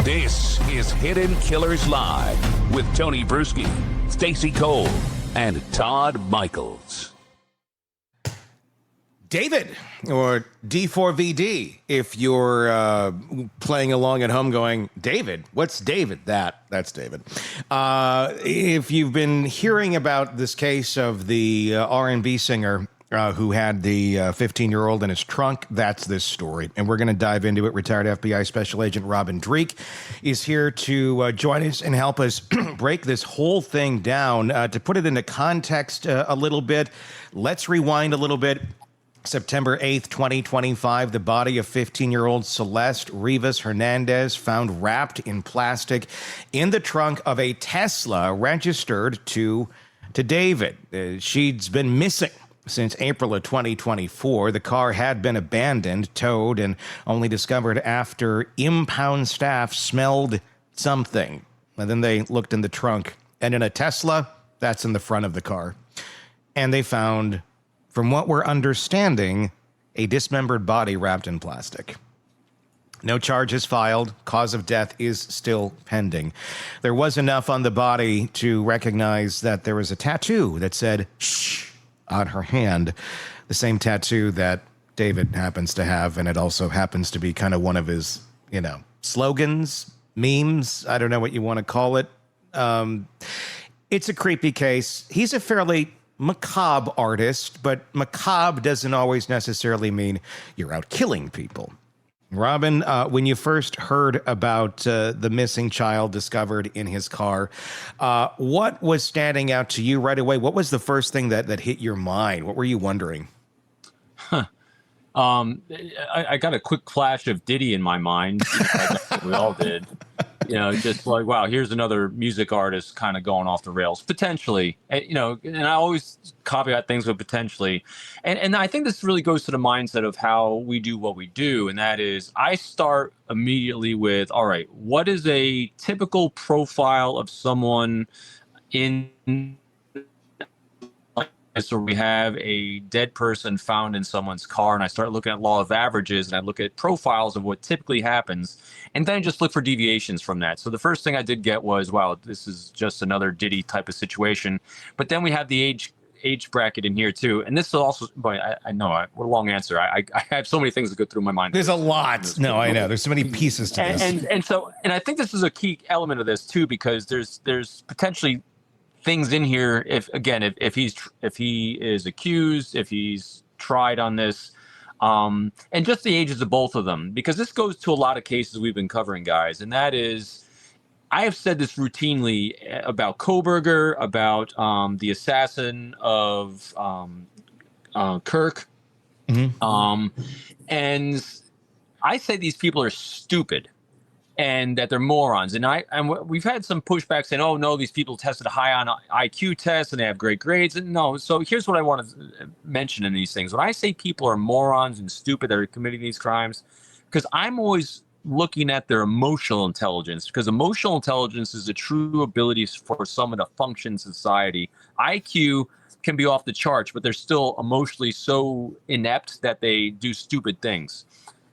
This is Hidden Killers Live with Tony Bruschi, Stacey Cole, and Todd Michaels. David, or D4vd, if you're playing along at home going, David, what's David? That's David. If you've been hearing about this case of the R&B singer who had the 15-year-old in his trunk, that's this story. And we're going to dive into it. Retired FBI Special Agent Robin Dreeke is here to join us and help us break this whole thing down. To put it into context a little bit, let's rewind a little bit. September 8th, 2025, the body of 15-year-old Celeste Rivas Hernandez found wrapped in plastic in the trunk of a Tesla registered to David. She'd been missing since April of 2024. The car had been abandoned, towed, and only discovered after impound staff smelled something. And then they looked in the trunk. And in a Tesla, that's in the front of the car. And they found, from what we're understanding, a dismembered body wrapped in plastic. No charges filed. Cause of death is still pending. There was enough on the body to recognize that there was a tattoo that said, "Shh," on her hand. The same tattoo that David happens to have, and it also happens to be kind of one of his, slogans, memes. I don't know what you want to call it. It's a creepy case. He's a fairly macabre artist, but macabre doesn't always necessarily mean you're out killing people. Robin, when you first heard about the missing child discovered in his car, what was standing out to you right away? What was the first thing that hit your mind? What were you wondering? I got a quick flash of Diddy in my mind. We all did. Just like, wow, here's another music artist kind of going off the rails, potentially. And I always caveat things with potentially. And I think this really goes to the mindset of how we do what we do. And that is, I start immediately with, all right, what is a typical profile of someone in... So we have a dead person found in someone's car, and I start looking at law of averages, and I look at profiles of what typically happens, and then just look for deviations from that. So the first thing I did get was, wow, this is just another Diddy type of situation. But then we have the age bracket in here too, and this is also, boy, I know, what a long answer. I have so many things that go through my mind. There's a lot. No, I know. There's so many pieces to this. And I think this is a key element of this too, because there's potentially things in here, if he is accused, if he's tried on this, and just the ages of both of them, because this goes to a lot of cases we've been covering, guys, and that is, I have said this routinely about Koberger, about the assassin of Kirk, and I say these people are stupid, and that they're morons. And we've had some pushback saying, oh, no, these people tested high on IQ tests and they have great grades. And no, so here's what I want to mention in these things. When I say people are morons and stupid that are committing these crimes, because I'm always looking at their emotional intelligence, because emotional intelligence is the true ability for someone to function in society. IQ can be off the charts, but they're still emotionally so inept that they do stupid things.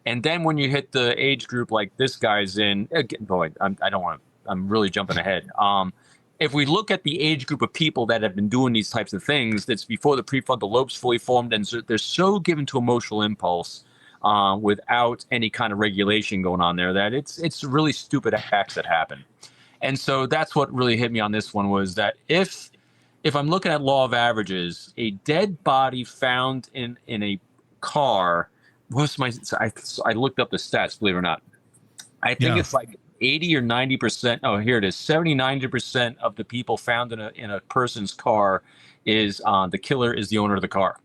And then when you hit the age group like this guy's in, again, boy, I'm really jumping ahead. If we look at the age group of people that have been doing these types of things, that's before the prefrontal lobe's fully formed, and so they're so given to emotional impulse without any kind of regulation going on there, that it's really stupid acts that happen. And so that's what really hit me on this one, was that if I'm looking at law of averages, a dead body found in a car. I looked up the stats, believe it or not. I think it's like 80 or 90%. Oh, here it is. 70, 90% of the people found in a person's car is the killer is the owner of the car.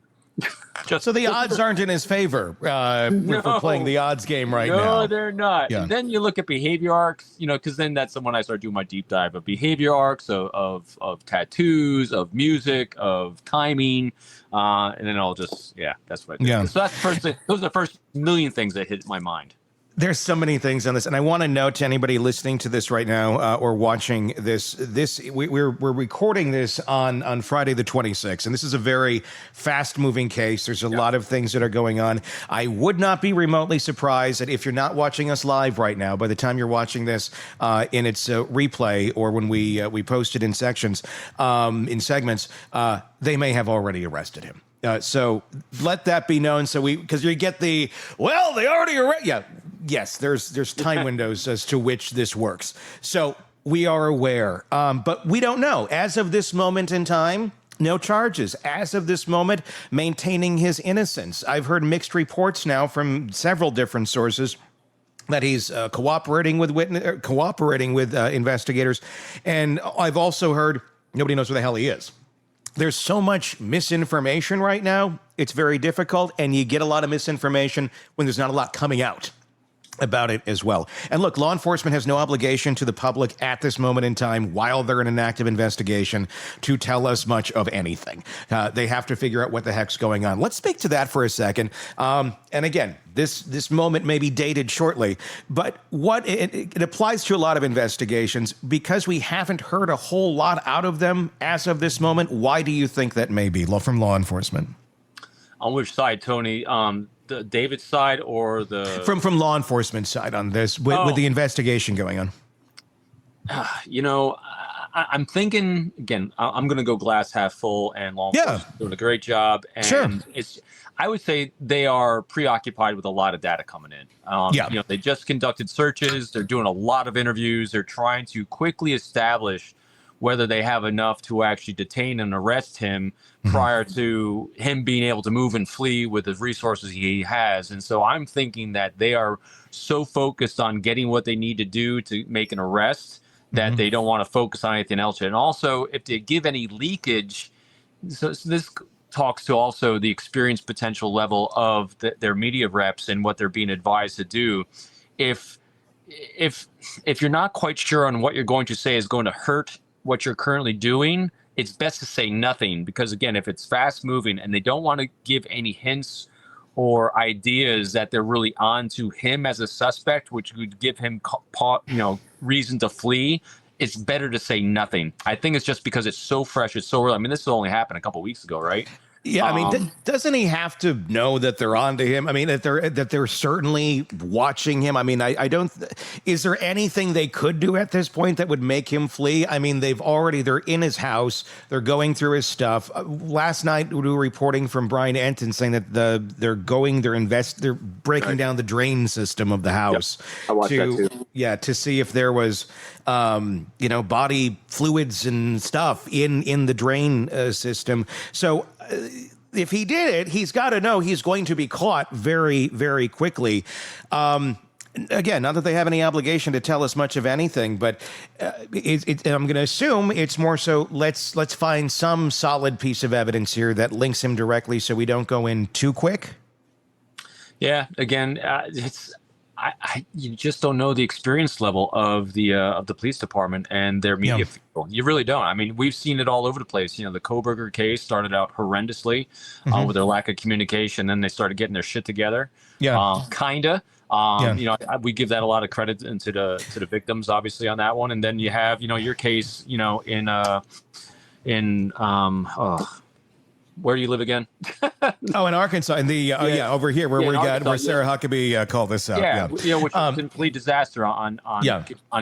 So the odds aren't in his favor if we're playing the odds game right now. No, they're not. Yeah. And then you look at behavior arcs, because then that's when I start doing my deep dive of behavior arcs, of tattoos, of music, of timing, and then I'll just, that's what I do. Yeah. So that's the first thing. Those are the first million things that hit my mind. There's so many things on this, and I want to note to anybody listening to this right now or watching this. We're recording this on Friday the 26th, and this is a very fast-moving case. There's a lot of things that are going on. I would not be remotely surprised that if you're not watching us live right now, by the time you're watching this in its replay or when we post it in sections, in segments, they may have already arrested him. So let that be known. So because you get they already arrested. Yeah. Yes, there's time windows as to which this works. So we are aware, but we don't know. As of this moment in time, no charges. As of this moment, maintaining his innocence. I've heard mixed reports now from several different sources that he's cooperating with investigators, and I've also heard nobody knows where the hell he is. There's so much misinformation right now. It's very difficult, and you get a lot of misinformation when there's not a lot coming out about it as well. And look, law enforcement has no obligation to the public at this moment in time while they're in an active investigation to tell us much of anything. They have to figure out what the heck's going on. Let's speak to that for a second. And again, this moment may be dated shortly, but it applies to a lot of investigations because we haven't heard a whole lot out of them as of this moment. Why do you think that may be from law enforcement? On which side, Tony? The David's side or the from law enforcement side on this with the investigation going on? I'm thinking again. I'm going to go glass half full, and law enforcement doing a great job. And sure. I would say they are preoccupied with a lot of data coming in. They just conducted searches. They're doing a lot of interviews. They're trying to quickly establish whether they have enough to actually detain and arrest him prior to him being able to move and flee with the resources he has. And so I'm thinking that they are so focused on getting what they need to do to make an arrest that they don't want to focus on anything else. And also, if they give any leakage, so this talks to also the experience potential level of their media reps and what they're being advised to do. If you're not quite sure on what you're going to say is going to hurt what you're currently doing, it's best to say nothing, because again, if it's fast moving and they don't want to give any hints or ideas that they're really on to him as a suspect, which would give him reason to flee, it's better to say nothing. I think it's just because it's so fresh, it's so early. I mean, this only happened a couple of weeks ago, right? Yeah, I mean, doesn't he have to know that they're onto him? I mean, that they're certainly watching him. I mean, I don't. Is there anything they could do at this point that would make him flee? I mean, they're in his house. They're going through his stuff. Last night we were reporting from Brian Enton saying that they're breaking down the drain system of the house. Yep. I watched that too. Yeah, to see if there was body fluids and stuff in the drain system. So if he did it, he's got to know he's going to be caught very, very quickly. Again, not that they have any obligation to tell us much of anything, but I'm going to assume it's more so let's find some solid piece of evidence here that links him directly so we don't go in too quick. Yeah, again, you just don't know the experience level of the police department and their media people. You really don't. I mean, we've seen it all over the place. The Koberger case started out horrendously with their lack of communication. Then they started getting their shit together. Yeah, kinda. We give that a lot of credit to the victims, obviously, on that one. And then you have your case, where do you live again? In Arkansas, in the over here where Sarah Huckabee called this out. Yeah, which is a complete disaster on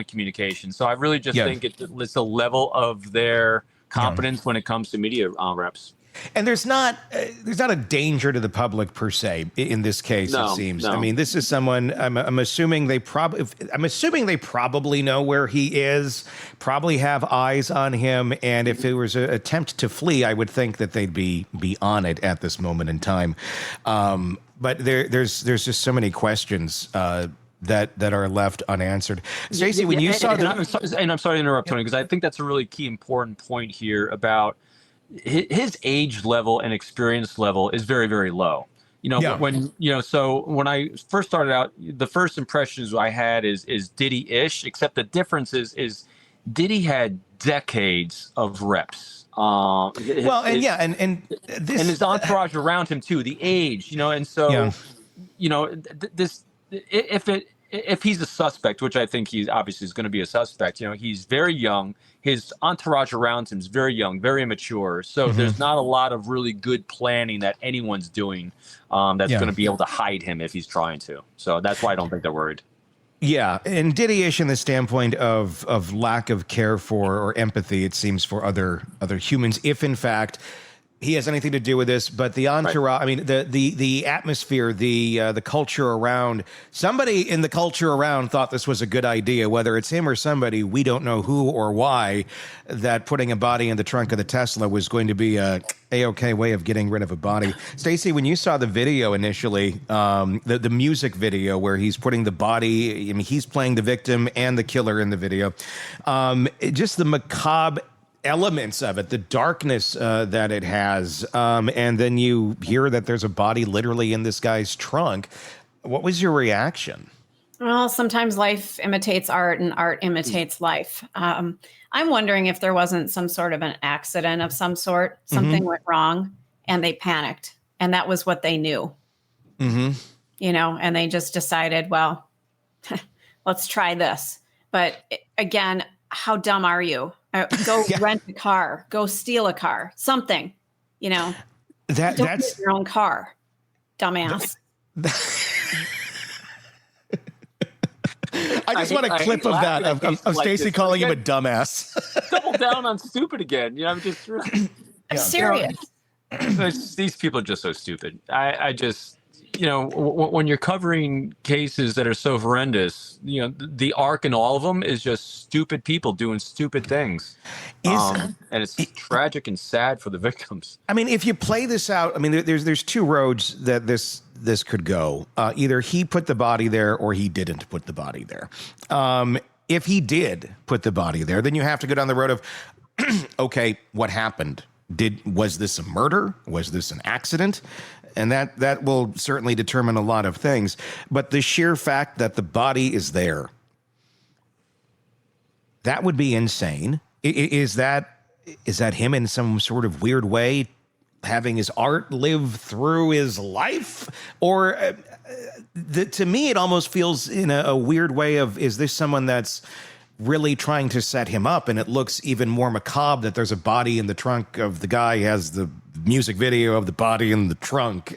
communication. So I really just think it's a level of their competence when it comes to media reps. And there's not a danger to the public per se in this case. It seems. No. I mean, this is someone. I'm assuming they probably know where he is. Probably have eyes on him. And if it was an attempt to flee, I would think that they'd be on it at this moment in time. But there's just so many questions that are left unanswered. Stacey, when you saw I'm sorry to interrupt, Tony, because I think that's a really key important point here about his age level and experience level is very, very low. So when I first started out, the first impressions I had is Diddy-ish, except the difference is Diddy had decades of reps. And his entourage around him too, the age, and so, this, if he's a suspect, which I think he's obviously is going to be a suspect, he's very young. His entourage around him is very young, very immature. So there's not a lot of really good planning that anyone's doing that's going to be able to hide him if he's trying to. So that's why I don't think they're worried. Yeah, and Diddy-ish in the standpoint of lack of care for or empathy, it seems, for other humans, if in fact he has anything to do with this. But the entourage, I mean, the atmosphere, the culture around, somebody in the culture around thought this was a good idea, whether it's him or somebody, we don't know who or why, that putting a body in the trunk of the Tesla was going to be a A-OK way of getting rid of a body. Stacey, when you saw the video initially, the music video where he's putting the body, I mean, he's playing the victim and the killer in the video, just the macabre elements of it, the darkness that it has, and then you hear that there's a body literally in this guy's trunk. What was your reaction? Well, sometimes life imitates art and art imitates life. I'm wondering if there wasn't some sort of an accident of some sort. Something went wrong and they panicked. And that was what they knew. And they just decided, well, let's try this. But again, how dumb are you? Go rent a car, go steal a car, something, don't get your own car, dumbass. I just want a clip of that, of Stacey calling him a dumbass. Double down on stupid again. I'm just really, I'm serious. These people are just so stupid. I just, when you're covering cases that are so horrendous, the arc in all of them is just stupid people doing stupid things. And it's tragic and sad for the victims. I mean, if you play this out, I mean, there's two roads that this could go. Either he put the body there or he didn't put the body there. If he did put the body there, then you have to go down the road of, okay, what happened? Was this a murder? Was this an accident? And that will certainly determine a lot of things. But the sheer fact that the body is there, that would be insane. Is that him in some sort of weird way having his art live through his life? Or to me, it almost feels in a weird way of, is this someone that's really trying to set him up? And it looks even more macabre that there's a body in the trunk of the guy who has the music video of the body in the trunk.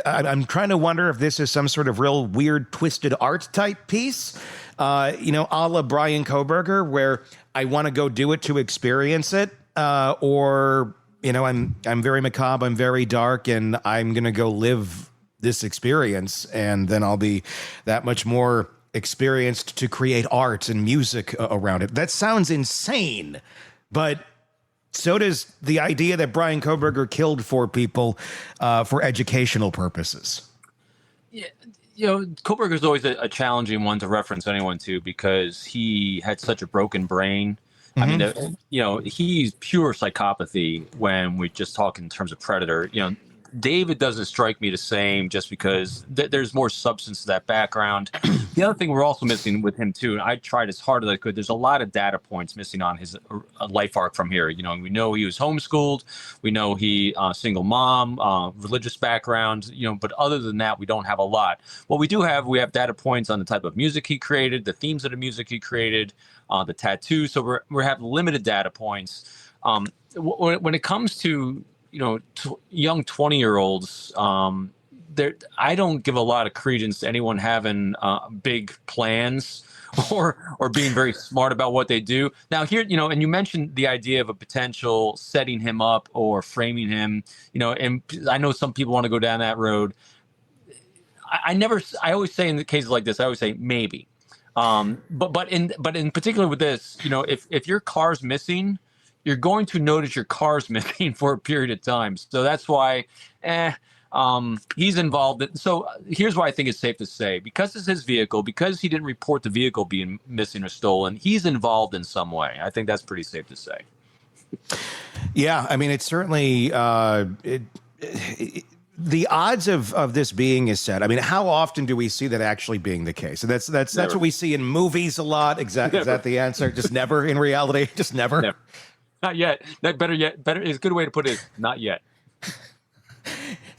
I'm trying to wonder if this is some sort of real weird twisted art type piece, a la Brian Kohberger, where I want to go do it to experience it, or I'm very macabre, I'm very dark, and I'm gonna go live this experience, and then I'll be that much more experienced to create art and music around it. That sounds insane, but so does the idea that Brian Kohberger killed 4 people for educational purposes. Yeah, Kohberger's always a challenging one to reference anyone to because he had such a broken brain. I mean, he's pure psychopathy when we just talk in terms of Predator. David doesn't strike me the same just because there's more substance to that background. The other thing we're also missing with him too, and I tried as hard as I could, there's a lot of data points missing on his life arc from here. We know he was homeschooled. We know he single mom, religious background, but other than that, we don't have a lot. What we do have, we have data points on the type of music he created, the themes of the music he created, the tattoos. So we have limited data points. When it comes to young 20-year-olds, I don't give a lot of credence to anyone having big plans or being very smart about what they do. Now here, and you mentioned the idea of a potential setting him up or framing him, and I know some people want to go down that road. I always say in the cases like this, I always say maybe. But in particular with this, if your car's missing, you're going to notice your car's missing for a period of time. So that's why he's involved. So here's why I think it's safe to say, because it's his vehicle, because he didn't report the vehicle being missing or stolen, he's involved in some way. I think that's pretty safe to say. Yeah, I mean, it's certainly the odds of this being is set. I mean, how often do we see that actually being the case? And that's what we see in movies a lot. Exactly. Is that the answer? Just never in reality? Just never? Never. Not yet. Better is a good way to put it. Not yet.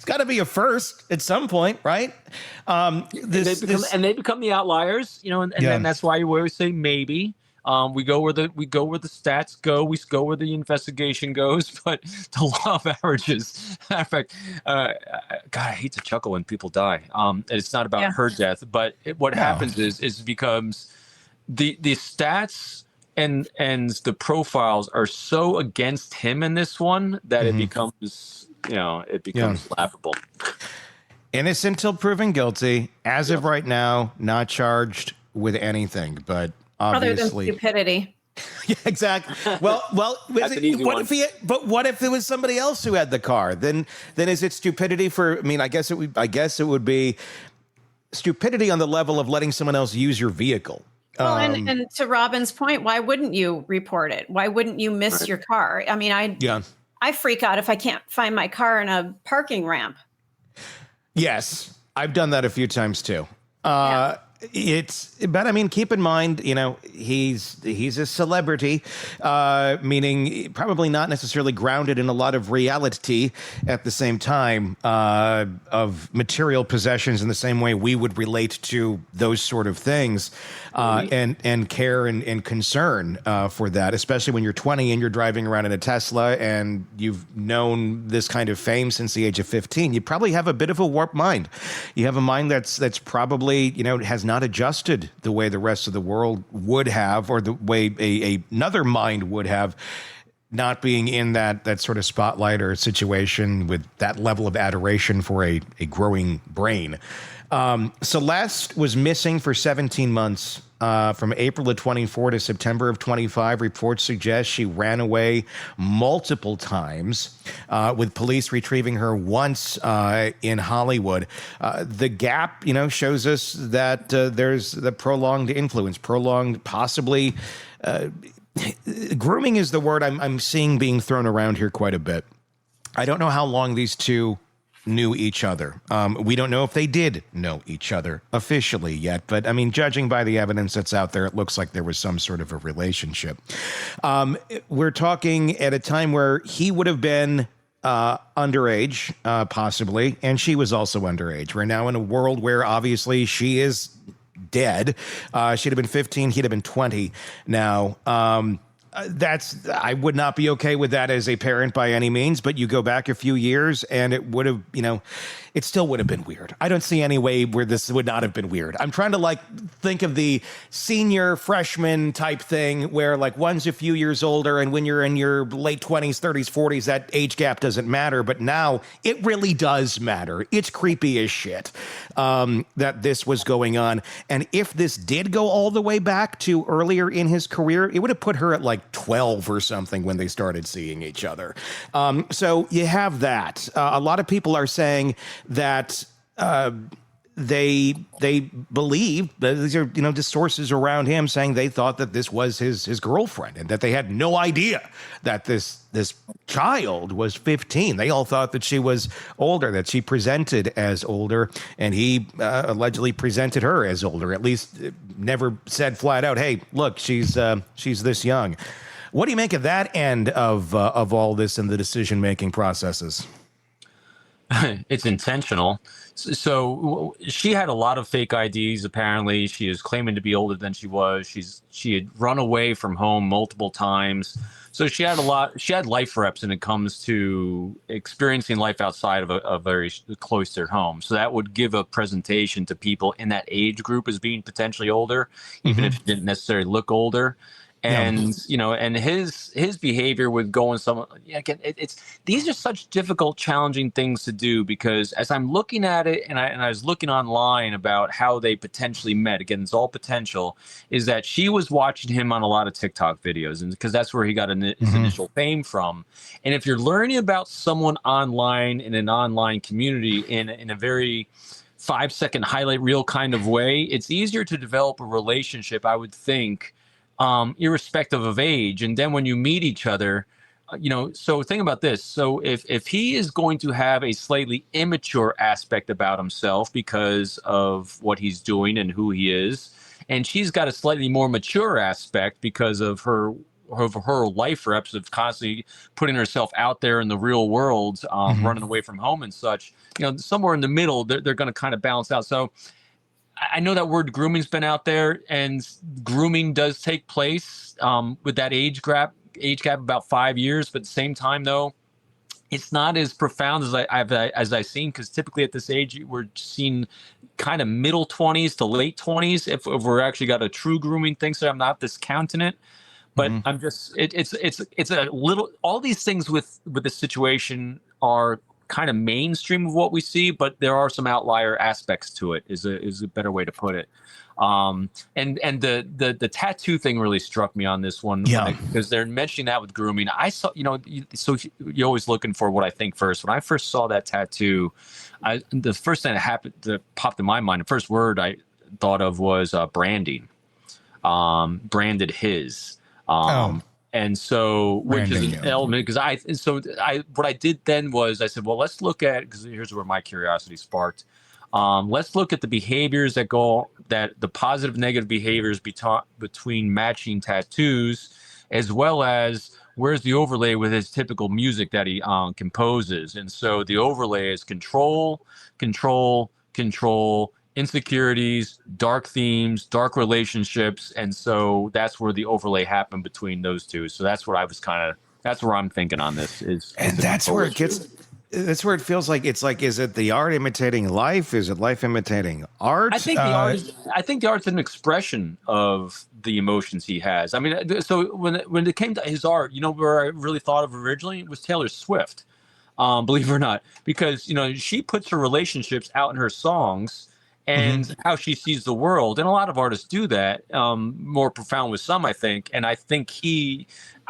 got to be a first at some point, right? They become the outliers, and then that's why we always say maybe. We go where the stats go. We go where the investigation goes. But the law of averages. In fact, God, I hate to chuckle when people die. It's not about her death, but what happens is it becomes the stats and the profiles are so against him in this one that it becomes laughable. Innocent till proven guilty. As of right now, not charged with anything, but obviously other than stupidity. Yeah, exactly. Well, That's an easy one. What if it was somebody else who had the car? Then is it stupidity for? I mean, I guess it would be stupidity on the level of letting someone else use your vehicle. Well, and to Robin's point, why wouldn't you report it? Why wouldn't you miss your car? I mean, I freak out if I can't find my car in a parking ramp. Yes, I've done that a few times too. But I mean, keep in mind, he's a celebrity, meaning probably not necessarily grounded in a lot of reality at the same time, of material possessions in the same way we would relate to those sort of things, and care and concern for that, especially when you're 20 and you're driving around in a Tesla and you've known this kind of fame since the age of 15. You probably have a bit of a warped mind. You have a mind that's probably, has not adjusted the way the rest of the world would have, or the way another mind would have, not being in that sort of spotlight or situation with that level of adoration for a growing brain. Celeste was missing for 17 months, from April of 24 to September of 25. Reports suggest she ran away multiple times, with police retrieving her once in Hollywood. The gap, shows us that there's the prolonged influence, possibly. Grooming is the word I'm seeing being thrown around here quite a bit. I don't know how long these two knew each other. We don't know if they did know each other officially yet, but I mean, judging by the evidence that's out there, it looks like there was some sort of a relationship. We're talking at a time where he would have been underage, possibly, and she was also underage. We're now in a world where obviously she is dead. She'd have been 15, he'd have been 20 now. I would not be okay with that as a parent by any means, but you go back a few years and it would have, it still would have been weird. I don't see any way where this would not have been weird. I'm trying to think of the senior freshman type thing where one's a few years older, and when you're in your late 20s, 30s, 40s, that age gap doesn't matter. But now it really does matter. It's creepy as shit that this was going on. And if this did go all the way back to earlier in his career, it would have put her at 12 or something when they started seeing each other. So you have that. A lot of people are saying that they believe that these are just sources around him saying they thought that this was his girlfriend, and that they had no idea that this child was 15. They all thought that she was older, that she presented as older, and he allegedly presented her as older. At least never said flat out, "Hey, look, she's this young." What do you make of that end of all this and the decision making processes? It's intentional. So she had a lot of fake IDs. Apparently, she is claiming to be older than she was. She had run away from home multiple times. So she had life reps when it comes to experiencing life outside of a very cloistered home. So that would give a presentation to people in that age group as being potentially older, even if it didn't necessarily look older. And and his behavior with going again, these are such difficult, challenging things to do, because as I'm looking at it, and I was looking online about how they potentially met. Again, it's all potential. Is that she was watching him on a lot of TikTok videos, and because that's where he got his initial fame from. And if you're learning about someone online in an online community in a very 5-second highlight reel kind of way, it's easier to develop a relationship, I would think, irrespective of age. And then when you meet each other, so think about this. So if he is going to have a slightly immature aspect about himself because of what he's doing and who he is, and she's got a slightly more mature aspect because of her of her life reps of constantly putting herself out there in the real world, running away from home and such. Somewhere in the middle, they're going to kind of balance out. So I know that word grooming's been out there, and grooming does take place with that age gap about 5 years. But at the same time, though, it's not as profound as I've seen, because typically at this age we're seeing kind of middle 20s to late 20s if we're actually got a true grooming thing. So I'm not discounting it, but I'm just it's a little. All these things with the situation are kind of mainstream of what we see, but there are some outlier aspects to it. Is a better way to put it. And the tattoo thing really struck me on this one, because they're mentioning that with grooming. I saw, so you're always looking for what I think first. When I first saw that tattoo, the first thing that popped in my mind, the first word I thought of was branding. Branded his. And so, which is an element, because what I did then was I said, well, let's look at, because here's where my curiosity sparked. Let's look at the behaviors that the positive, negative behaviors between matching tattoos, as well as where's the overlay with his typical music that he composes. And so the overlay is control, insecurities, dark themes, dark relationships. And so that's where the overlay happened between those two. So that's what that's where I'm thinking on this and that's where it gets. That's where it feels like is it the art imitating life? Is it life imitating art? I think the art's an expression of the emotions he has. I mean, so when it came to his art, where I really thought of originally was Taylor Swift, believe it or not, because she puts her relationships out in her songs and how she sees the world, and a lot of artists do that. More profound with some, I think, and I think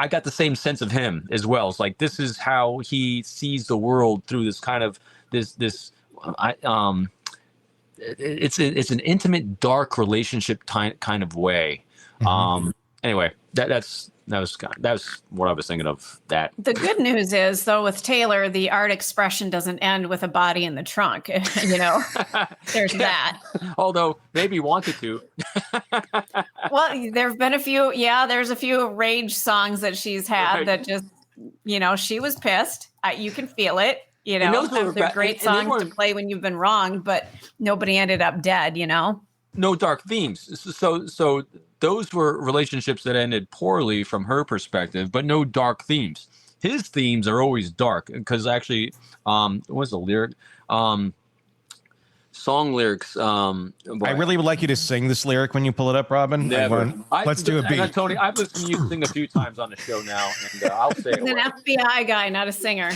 I got the same sense of him as well. It's like, this is how he sees the world through this kind of it's an intimate, dark relationship kind of way. Anyway, that was what I was thinking of that. The good news is, though, with Taylor, the art expression doesn't end with a body in the trunk. There's that. Although maybe he wanted to. Well, there have been a few. Yeah, there's a few rage songs that she's had that just, she was pissed. You can feel it. They're great songs to play when you've been wronged, but nobody ended up dead. No dark themes. So those were relationships that ended poorly from her perspective, but no dark themes. His themes are always dark, because actually, what was the lyric? Song lyrics. I really would like you to sing this lyric when you pull it up, Robin. Never. Let's do a beat. Tony, I've listened to you sing a few times on the show now, and I'll say it. He's an FBI guy, not a singer.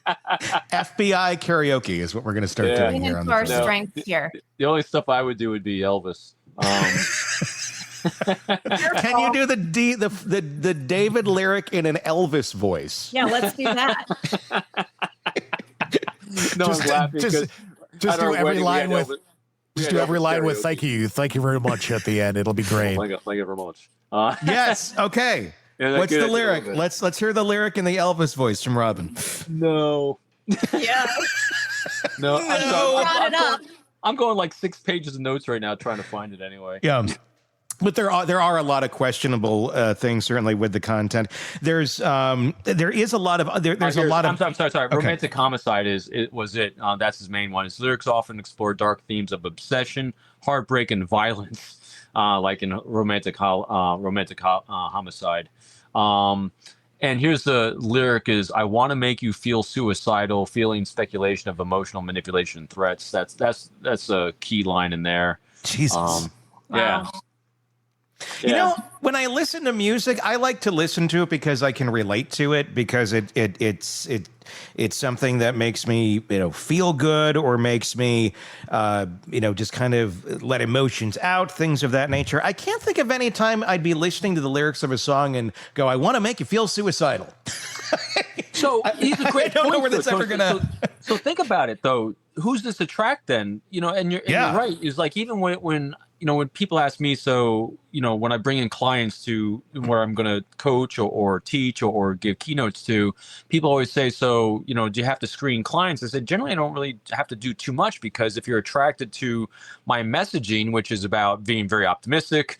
FBI karaoke is what we're going to start doing here on the strength here. The only stuff I would do would be Elvis. Can you do the David lyric in an Elvis voice? Yeah, let's do that. No, I'm laughing because just do every line with thank you very much at the end. It'll be great. Thank you very much. Yes. Okay. Yeah, what's the lyric? Let's hear the lyric in the Elvis voice from Robin. No. Yeah. No. No. I'm going like 6 pages of notes right now trying to find it anyway. Yeah. But there are a lot of questionable things certainly with the content. There is a lot of there's a lot of. I'm sorry. Okay. Romantic Homicide was it? That's his main one. His lyrics often explore dark themes of obsession, heartbreak, and violence, like in Romantic Homicide. And here's the lyric: "Is I want to make you feel suicidal, feeling speculation of emotional manipulation and threats." That's a key line in there. Jesus. Yeah. Wow. Yeah. When I listen to music, I like to listen to it because I can relate to it, because it's something that makes me, feel good, or makes me, just kind of let emotions out, things of that nature. I can't think of any time I'd be listening to the lyrics of a song and go, I want to make you feel suicidal. So he's a great I don't know where that's ever gonna. So think about it though. Who's this attract then? And you're right. It's like, even when when people ask me, so, when I bring in clients to where I'm going to coach or teach or give keynotes to, people always say, so, do you have to screen clients? I said, generally, I don't really have to do too much, because if you're attracted to my messaging, which is about being very optimistic,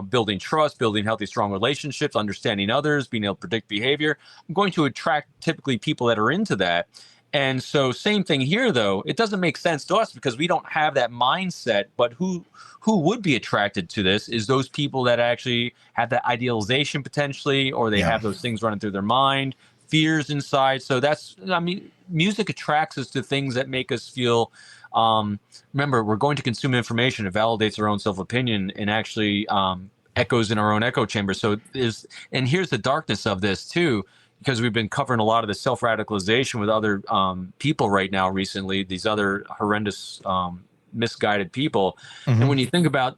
building trust, building healthy, strong relationships, understanding others, being able to predict behavior, I'm going to attract typically people that are into that. And so same thing here, though. It doesn't make sense to us because we don't have that mindset. But who would be attracted to this is those people that actually have that idealization potentially, or they have those things running through their mind, fears inside. So music attracts us to things that make us feel, remember, we're going to consume information. It validates our own self-opinion and actually echoes in our own echo chamber. So and here's the darkness of this too, because we've been covering a lot of the self-radicalization with other people right now recently, these other horrendous, misguided people. And when you think about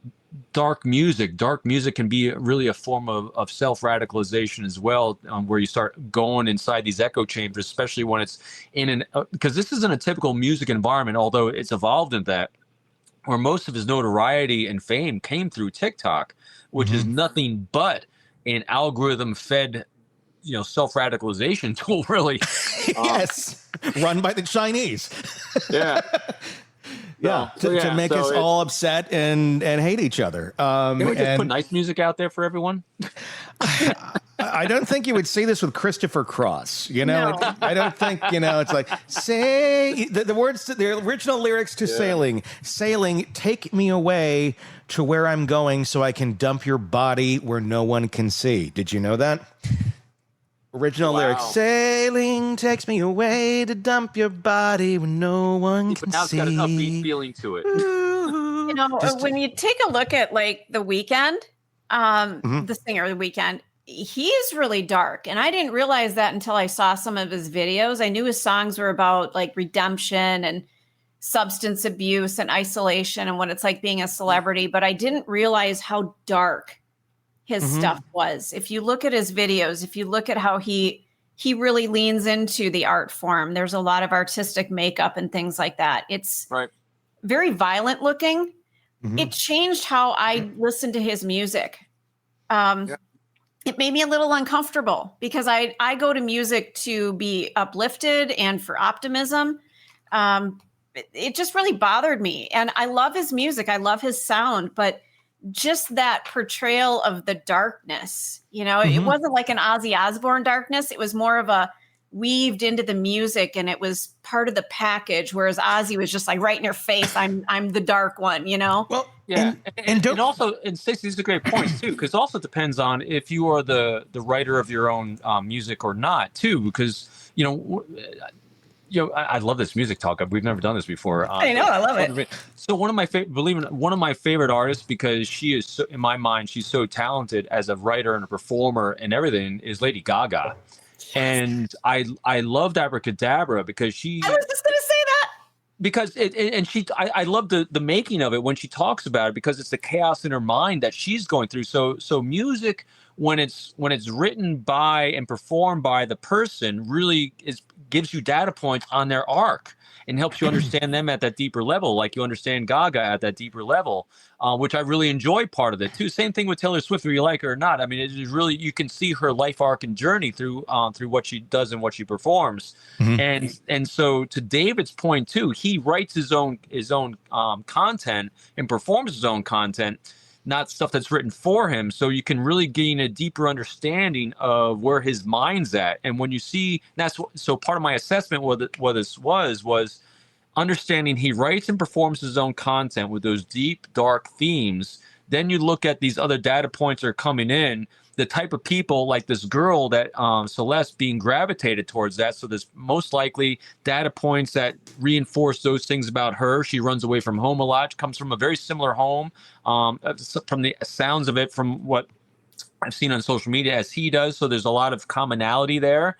dark music can be really a form of self-radicalization as well, where you start going inside these echo chambers, especially when it's because this isn't a typical music environment, although it's evolved in that, where most of his notoriety and fame came through TikTok, which is nothing but an algorithm-fed self-radicalization tool, really. Yes, run by the Chinese. Yeah. To make us all upset and hate each other. Can we just put nice music out there for everyone? I don't think you would see this with Christopher Cross. No. I don't think, it's like, say, the words, the original lyrics to Sailing, take me away to where I'm going so I can dump your body where no one can see. Did you know that? Original lyrics, sailing takes me away to dump your body when no one can see. But now it's got an upbeat feeling to it. When you take a look at like The Weeknd, the singer The Weeknd, he is really dark. And I didn't realize that until I saw some of his videos. I knew his songs were about like redemption and substance abuse and isolation and what it's like being a celebrity, but I didn't realize how dark his stuff was. If you look at his videos, if you look at how he really leans into the art form, there's a lot of artistic makeup and things like that. It's very violent looking. It changed how I listened to his music. It made me a little uncomfortable because I go to music to be uplifted and for optimism. It just really bothered me. And I love his music. I love his sound, but just that portrayal of the darkness, it wasn't like an Ozzy Osbourne darkness. It was more of a weaved into the music, and it was part of the package. Whereas Ozzy was just like right in your face. I'm the dark one, Well, yeah, and also, and Stacey, these are great points too, because also depends on if you are the writer of your own music or not too, because I love this music talk. We've never done this before. I know, I love it. So one of my favorite artists, because she is, in my mind, she's so talented as a writer and a performer and everything, is Lady Gaga. Yes. And I loved Abracadabra because I was just going to say that. Because I love the making of it when she talks about it, because it's the chaos in her mind that she's going through. So music, when it's written by and performed by the person, really gives you data points on their arc and helps you understand them at that deeper level, like you understand Gaga at that deeper level, which I really enjoy part of it too. Same thing with Taylor Swift, whether you like her or not. I mean, it is really, you can see her life arc and journey through what she does and what she performs. And so to David's point too, he writes his own content and performs his own content, not stuff that's written for him. So you can really gain a deeper understanding of where his mind's at. And when you see, so part of my assessment what this was understanding he writes and performs his own content with those deep, dark themes. Then you look at these other data points that are coming in, the type of people like this girl that Celeste being gravitated towards that. So there's most likely data points that reinforce those things about her. She runs away from home a lot, comes from a very similar home, from the sounds of it, from what I've seen on social media as he does. So there's a lot of commonality there,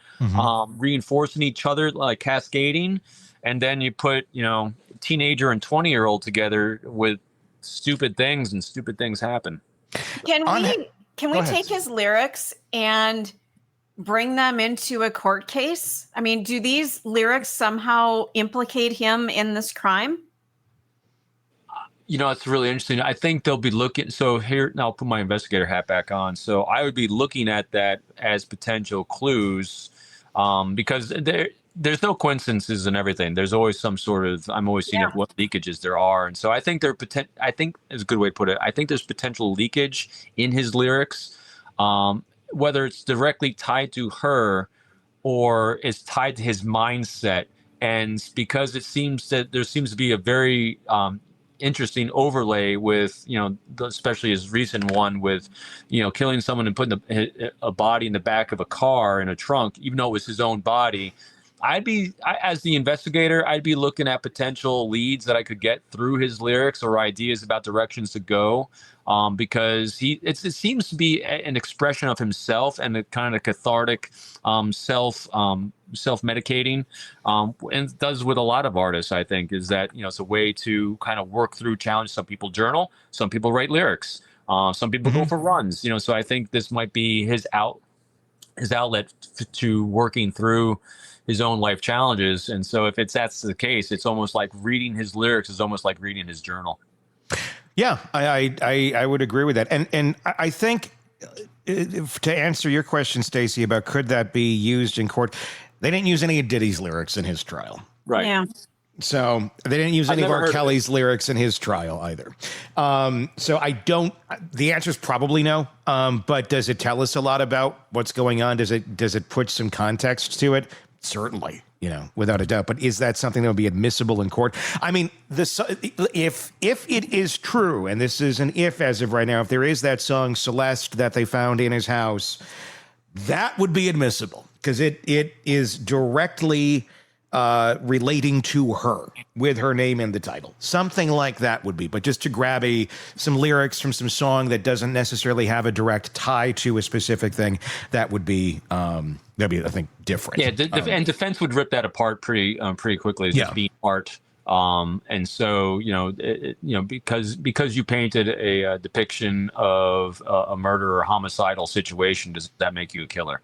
reinforcing each other, like cascading. And then you put, teenager and 20-year-old together with stupid things, and stupid things happen. Can we take his lyrics and bring them into a court case? I mean, do these lyrics somehow implicate him in this crime? It's really interesting. I think they'll be looking. So here, now I'll put my investigator hat back on. So I would be looking at that as potential clues, because there's no coincidences in everything. There's always some sort of. I'm always seeing what leakages there are, and so I think I think is a good way to put it. I think there's potential leakage in his lyrics, whether it's directly tied to her or is tied to his mindset. And because it seems that there seems to be a very interesting overlay with, especially his recent one with, killing someone and putting a body in the back of a car in a trunk, even though it was his own body. As the investigator, I'd be looking at potential leads that I could get through his lyrics or ideas about directions to go, because it seems to be an expression of himself and a kind of cathartic self-medicating, and it does with a lot of artists. I think is that it's a way to kind of work through challenge. Some people journal, some people write lyrics, some people go for runs. So I think this might be his outlet to working through his own life challenges. And so if that's the case, it's almost like reading his lyrics is almost like reading his journal. Yeah, I would agree with that. And I think to answer your question, Stacey, about could that be used in court, they didn't use any of Diddy's lyrics in his trial. Right. Yeah. So they didn't use any of R. Kelly's lyrics in his trial either. So the answer is probably no. But does it tell us a lot about what's going on? Does it put some context to it? Certainly, without a doubt. But is that something that would be admissible in court? I mean, if it is true, and this is an if as of right now, if there is that song Celeste that they found in his house, that would be admissible because it is directly relating to her with her name in the title. Something like that would be. But just to grab some lyrics from some song that doesn't necessarily have a direct tie to a specific thing, that would be I think, different. Yeah, and defense would rip that apart pretty quickly as just being art. And so because you painted a depiction of a murder or homicidal situation, does that make you a killer?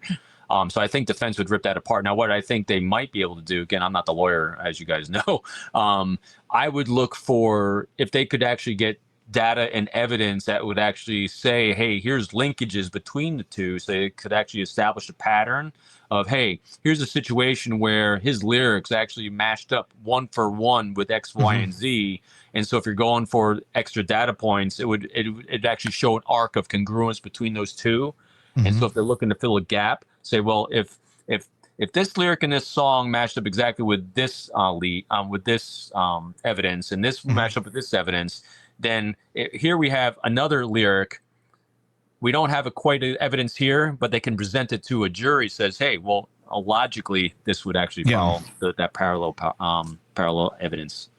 So I think defense would rip that apart. Now, what I think they might be able to do, again, I'm not the lawyer, as you guys know, I would look for if they could actually get data and evidence that would actually say, hey, here's linkages between the two. So they could actually establish a pattern of, hey, here's a situation where his lyrics actually matched up one for one with X, Y, and Z. And so if you're going for extra data points, it'd actually show an arc of congruence between those two. And so if they're looking to fill a gap, say, well, if this lyric in this song matched up exactly with this evidence, and this matched up with this evidence, then here we have another lyric. We don't have quite evidence here, but they can present it to a jury. Says, hey, well, logically, this would actually follow that parallel evidence.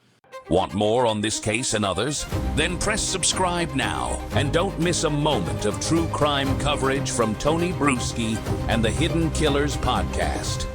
Want more on this case and others? Then press subscribe now and don't miss a moment of true crime coverage from Tony Bruschi and the Hidden Killers podcast.